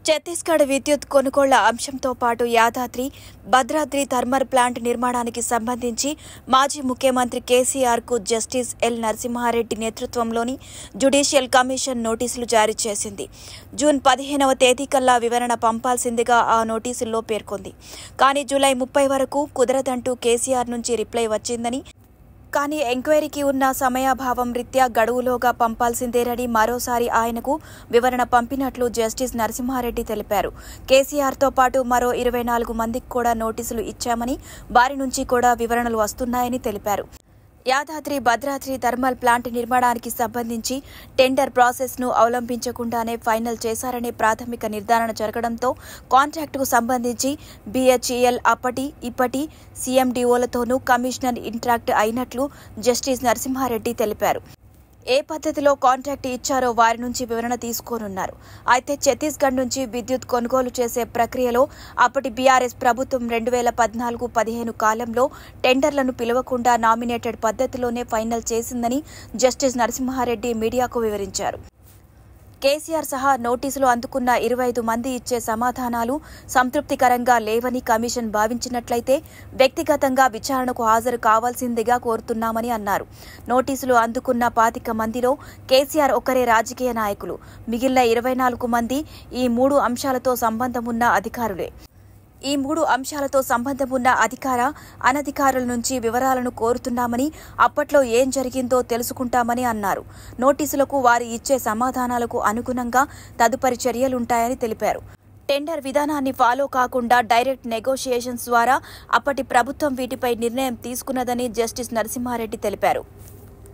ఛత్తీస్గఢ్ విద్యుత్ కొనుగోళ్ల అంశంతో పాటు యాదాద్రి, భద్రాద్రి థర్మల్ ప్లాంట్ నిర్మాణానికి సంబంధించి మాజీ ముఖ్యమంత్రి కేసీఆర్కు జస్టిస్ ఎల్ నరసింహారెడ్డి నేతృత్వంలోని జ్యుడిషియల్ కమిషన్ నోటీసులు జారీ చేసింది. జూన్ 15వ తేదీకల్లా వివరణ పంపాల్సిందిగా ఆ నోటీసుల్లో పేర్కొంది. కానీ జూలై 30 వరకు కుదరదంటూ కేసీఆర్ నుంచి రిప్లై వచ్చిందని, కానీ ఎంక్వైరీకి ఉన్న సమయాభావం రీత్యా గడువులోగా పంపాల్సిందేనని మరోసారి ఆయనకు వివరణ పంపినట్లు జస్టిస్ నరసింహారెడ్డి తెలిపారు. కేసీఆర్తో పాటు మరో 24 మందికి కూడా నోటీసులు ఇచ్చామని, వారి నుంచి కూడా వివరణలు వస్తున్నాయని తెలిపారు. యాదాద్రి, భద్రాద్రి థర్మల్ ప్లాంట్ నిర్మాణానికి సంబంధించి టెండర్ ప్రాసెస్ను అవలంబించకుండానే ఫైనల్ చేశారనే ప్రాథమిక నిర్ధారణ జరగడంతో కాంట్రాక్టుకు సంబంధించి బీహెచ్ఈఎల్ ఇప్పటి సీఎండీఓలతోనూ కమిషనర్ ఇంటరాక్ట్ అయినట్లు జస్టిస్ నరసింహారెడ్డి తెలిపారు. ఏ పద్ధతిలో కాంట్రాక్ట్ ఇచ్చారో వారి నుంచి వివరణ తీసుకోనున్నారు. అయితే ఛత్తీస్గఢ్ నుంచి విద్యుత్ కొనుగోలు చేసే ప్రక్రియలో అప్పటి బీఆర్ఎస్ ప్రభుత్వం 2014-15 కాలంలో టెండర్లను పిలవకుండా నామినేటెడ్ పద్ధతిలోనే ఫైనల్ చేసిందని జస్టిస్ నరసింహారెడ్డి మీడియాకు వివరించారు. కేసీఆర్ సహా నోటీసులు అందుకున్న 25 మంది ఇచ్చే సమాధానాలు సంతృప్తికరంగా లేవని కమిషన్ భావించినట్లయితే వ్యక్తిగతంగా విచారణకు హాజరు కావాల్సిందిగా కోరుతున్నామని అన్నారు. నోటీసులు అందుకున్న 25 మందిలో కేసీఆర్ ఒక్కరే రాజకీయ నాయకులు. మిగిలిన 24 మంది ఈ 3 అంశాలతో సంబంధమున్న అధికారులే. ఈ 3 అంశాలతో సంబంధమున్న అనధికారుల నుంచి వివరాలను కోరుతున్నామని, అప్పట్లో ఏం జరిగిందో తెలుసుకుంటామని అన్నారు. నోటీసులకు వారు ఇచ్చే సమాధానాలకు అనుగుణంగా తదుపరి చర్యలుంటాయని తెలిపారు. టెండర్ విధానాన్ని ఫాలో కాకుండా డైరెక్ట్ నెగోషియేషన్స్ ద్వారా అప్పటి ప్రభుత్వం వీటిపై నిర్ణయం తీసుకున్నదని జస్టిస్ నరసింహారెడ్డి తెలిపారు.